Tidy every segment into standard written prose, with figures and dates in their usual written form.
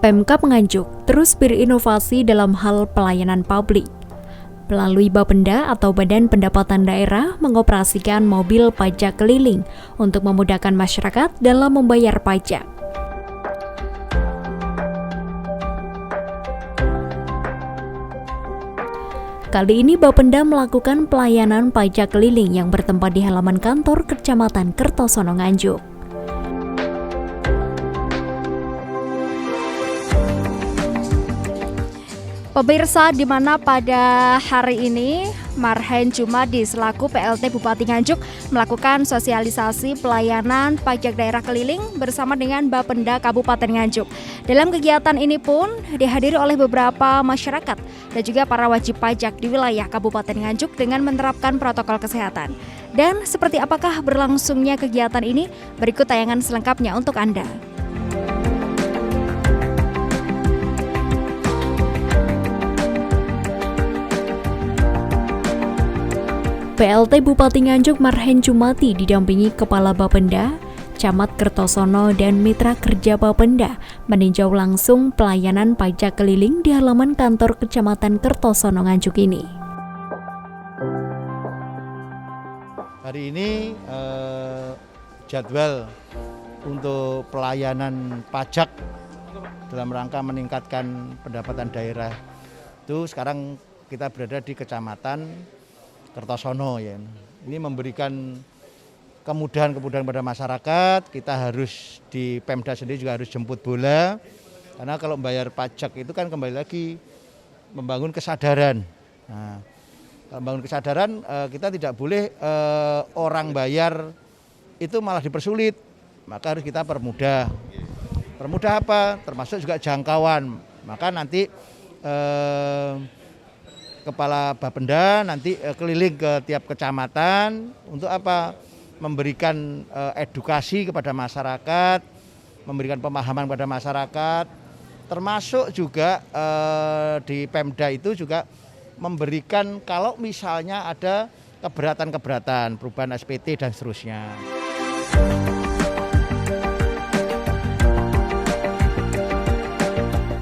Pemkab Nganjuk terus berinovasi dalam hal pelayanan publik. Melalui Bapenda atau Badan Pendapatan Daerah mengoperasikan mobil pajak keliling untuk memudahkan masyarakat dalam membayar pajak. Kali ini Bapenda melakukan pelayanan pajak keliling yang bertempat di halaman kantor Kecamatan Kertosono Nganjuk. Pemirsa, di mana pada hari ini Marhen Jumadi selaku PLT Bupati Nganjuk melakukan sosialisasi pelayanan pajak daerah keliling bersama dengan Bapenda Kabupaten Nganjuk. Dalam kegiatan ini pun dihadiri oleh beberapa masyarakat dan juga para wajib pajak di wilayah Kabupaten Nganjuk dengan menerapkan protokol kesehatan. Dan seperti apakah berlangsungnya kegiatan ini? Berikut tayangan selengkapnya untuk Anda. PLT Bupati Nganjuk Marhen Jumadi didampingi Kepala Bapenda, Camat Kertosono dan Mitra Kerja Bapenda meninjau langsung pelayanan pajak keliling di halaman kantor Kecamatan Kertosono Nganjuk ini. Hari ini jadwal untuk pelayanan pajak dalam rangka meningkatkan pendapatan daerah itu sekarang kita berada di Kecamatan Kertosono ya. Ini memberikan kemudahan pada masyarakat. Kita harus di Pemda sendiri juga harus jemput bola. Karena kalau membayar pajak itu kan kembali lagi membangun kesadaran. Nah, kalau membangun kesadaran kita tidak boleh orang bayar itu malah dipersulit. Maka harus kita permudah. Permudah apa? Termasuk juga jangkauan. Maka nanti Kepala Bapenda nanti keliling ke tiap kecamatan untuk apa? Memberikan edukasi kepada masyarakat, memberikan pemahaman kepada masyarakat, termasuk juga di Pemda itu juga memberikan kalau misalnya ada keberatan-keberatan, perubahan SPT dan seterusnya.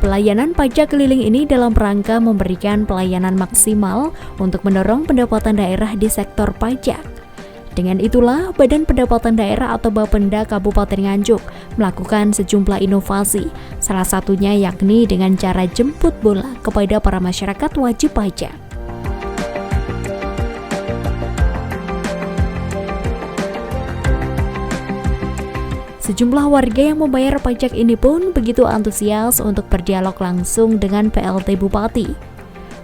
Pelayanan pajak keliling ini dalam rangka memberikan pelayanan maksimal untuk mendorong pendapatan daerah di sektor pajak. Dengan itulah, Badan Pendapatan Daerah atau Bapenda Kabupaten Nganjuk melakukan sejumlah inovasi, salah satunya yakni dengan cara jemput bola kepada para masyarakat wajib pajak. Sejumlah warga yang membayar pajak ini pun begitu antusias untuk berdialog langsung dengan PLT Bupati.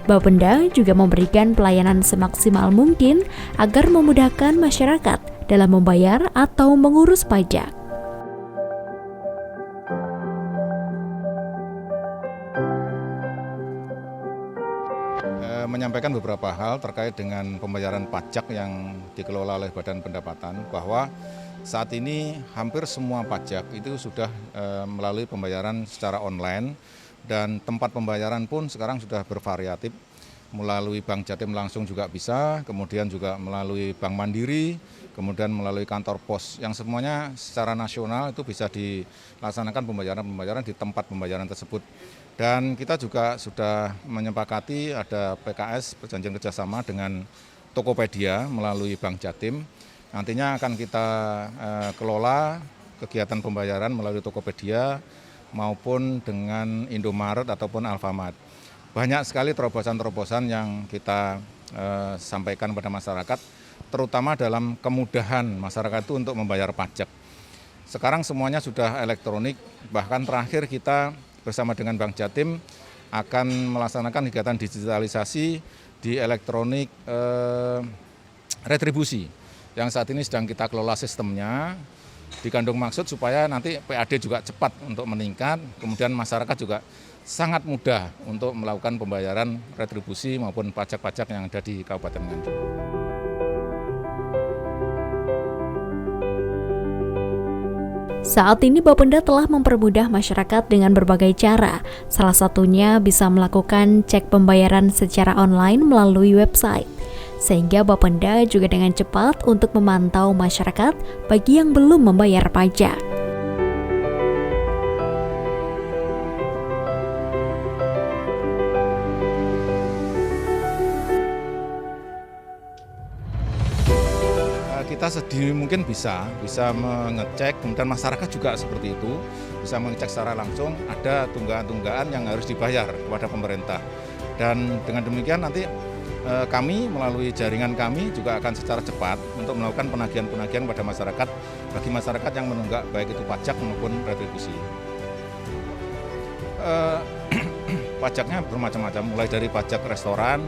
Bapenda juga memberikan pelayanan semaksimal mungkin agar memudahkan masyarakat dalam membayar atau mengurus pajak. Menyampaikan beberapa hal terkait dengan pembayaran pajak yang dikelola oleh Badan Pendapatan, bahwa saat ini hampir semua pajak itu sudah melalui pembayaran secara online, dan tempat pembayaran pun sekarang sudah bervariatif, melalui Bank Jatim langsung juga bisa, kemudian juga melalui Bank Mandiri, kemudian melalui kantor pos, yang semuanya secara nasional itu bisa dilaksanakan pembayaran di tempat pembayaran tersebut. Dan kita juga sudah menyepakati ada PKS, perjanjian kerjasama dengan Tokopedia melalui Bank Jatim. Nantinya akan kita kelola kegiatan pembayaran melalui Tokopedia maupun dengan Indomaret ataupun Alfamart. Banyak sekali terobosan-terobosan yang kita sampaikan pada masyarakat, terutama dalam kemudahan masyarakat itu untuk membayar pajak. Sekarang semuanya sudah elektronik, bahkan terakhir kita bersama dengan Bank Jatim akan melaksanakan kegiatan digitalisasi di elektronik retribusi, yang saat ini sedang kita kelola sistemnya, dikandung maksud supaya nanti PAD juga cepat untuk meningkat, kemudian masyarakat juga sangat mudah untuk melakukan pembayaran retribusi maupun pajak-pajak yang ada di Kabupaten Nganjuk. Saat ini Bapenda telah mempermudah masyarakat dengan berbagai cara, salah satunya bisa melakukan cek pembayaran secara online melalui website. Sehingga Bapenda juga dengan cepat untuk memantau masyarakat bagi yang belum membayar pajak. sedini mungkin bisa mengecek, kemudian masyarakat juga seperti itu, bisa mengecek secara langsung ada tunggakan-tunggakan yang harus dibayar kepada pemerintah. Dan dengan demikian nanti kami melalui jaringan kami juga akan secara cepat untuk melakukan penagihan-penagihan pada masyarakat bagi masyarakat yang menunggak baik itu pajak maupun retribusi. Pajaknya bermacam-macam, mulai dari pajak restoran,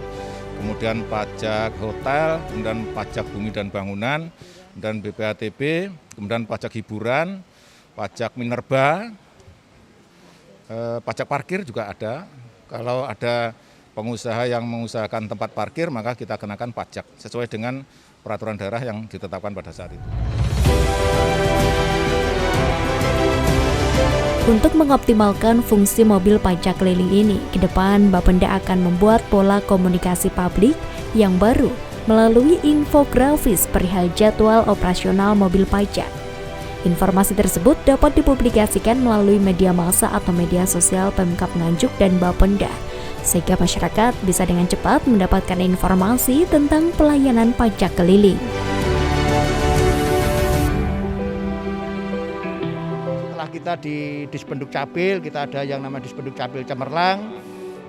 kemudian pajak hotel, kemudian pajak bumi dan bangunan, dan BPHTB, kemudian pajak hiburan, pajak minerba, pajak parkir juga ada. Kalau ada pengusaha yang mengusahakan tempat parkir, maka kita kenakan pajak sesuai dengan peraturan daerah yang ditetapkan pada saat itu. Untuk mengoptimalkan fungsi mobil pajak keliling ini, ke depan Bapenda akan membuat pola komunikasi publik yang baru melalui infografis perihal jadwal operasional mobil pajak. Informasi tersebut dapat dipublikasikan melalui media massa atau media sosial Pemkab Nganjuk dan Bapenda, sehingga masyarakat bisa dengan cepat mendapatkan informasi tentang pelayanan pajak keliling. Kita di Dispenduk Capil, kita ada yang namanya Dispenduk Capil Cemerlang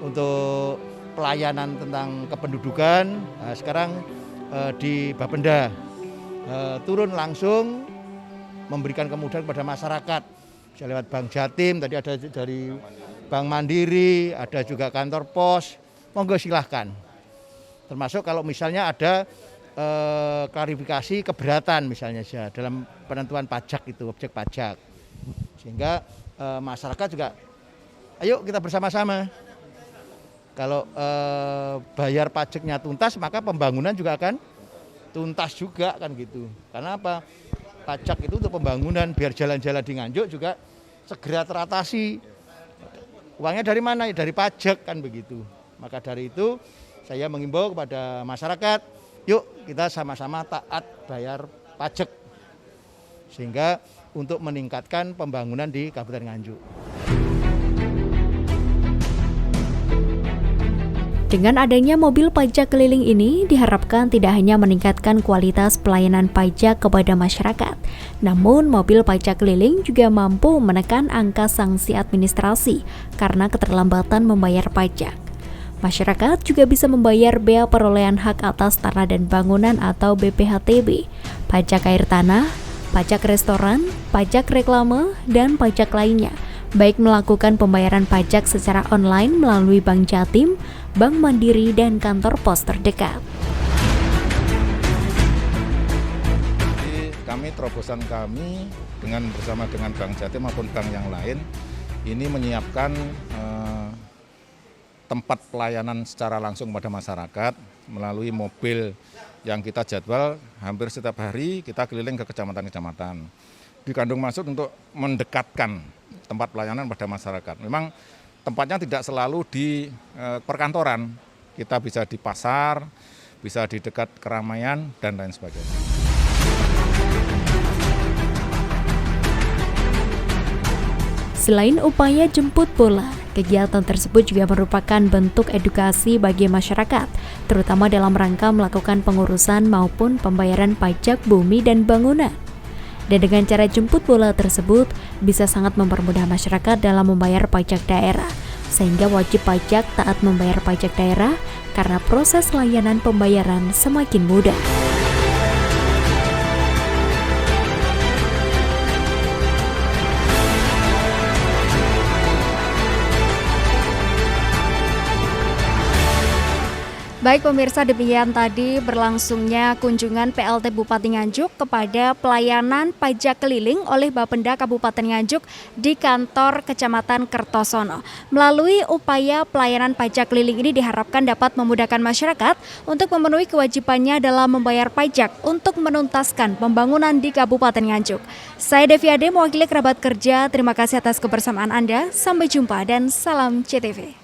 untuk pelayanan tentang kependudukan. Nah, sekarang di Bapenda turun langsung memberikan kemudahan kepada masyarakat. Bisa lewat Bank Jatim, tadi ada dari Bank Mandiri, ada juga kantor pos. Monggo silahkan. Termasuk kalau misalnya ada klarifikasi keberatan misalnya dalam penentuan pajak itu, objek pajak. Sehingga masyarakat juga, ayo kita bersama-sama. Kalau bayar pajaknya tuntas, maka pembangunan juga akan tuntas juga kan gitu. Karena apa? Pajak itu untuk pembangunan, biar jalan-jalan di Nganjuk juga segera teratasi. Uangnya dari mana? Dari pajak kan begitu. Maka dari itu saya mengimbau kepada masyarakat, yuk kita sama-sama taat bayar pajak. Sehingga untuk meningkatkan pembangunan di Kabupaten Nganjuk. Dengan adanya mobil pajak keliling ini diharapkan tidak hanya meningkatkan kualitas pelayanan pajak kepada masyarakat, namun mobil pajak keliling juga mampu menekan angka sanksi administrasi karena keterlambatan membayar pajak. Masyarakat juga bisa membayar bea perolehan hak atas tanah dan bangunan atau BPHTB, pajak air tanah, pajak restoran, pajak reklame, dan pajak lainnya, baik melakukan pembayaran pajak secara online melalui Bank Jatim, Bank Mandiri, dan kantor pos terdekat. Jadi terobosan kami bersama dengan Bank Jatim maupun bank yang lain, ini menyiapkan tempat pelayanan secara langsung pada masyarakat melalui mobil yang kita jadwal hampir setiap hari kita keliling ke kecamatan-kecamatan. Dikandung maksud untuk mendekatkan tempat pelayanan pada masyarakat. Memang tempatnya tidak selalu di perkantoran, kita bisa di pasar, bisa di dekat keramaian, dan lain sebagainya. Selain upaya jemput bola, kegiatan tersebut juga merupakan bentuk edukasi bagi masyarakat, terutama dalam rangka melakukan pengurusan maupun pembayaran pajak bumi dan bangunan. Dan dengan cara jemput bola tersebut bisa sangat mempermudah masyarakat dalam membayar pajak daerah, sehingga wajib pajak taat membayar pajak daerah karena proses layanan pembayaran semakin mudah. Baik pemirsa, demikian tadi berlangsungnya kunjungan PLT Bupati Nganjuk kepada pelayanan pajak keliling oleh Bapenda Kabupaten Nganjuk di kantor Kecamatan Kertosono. Melalui upaya pelayanan pajak keliling ini diharapkan dapat memudahkan masyarakat untuk memenuhi kewajibannya dalam membayar pajak untuk menuntaskan pembangunan di Kabupaten Nganjuk. Saya Devi Ade, mewakili kerabat kerja. Terima kasih atas kebersamaan Anda. Sampai jumpa dan salam CTV.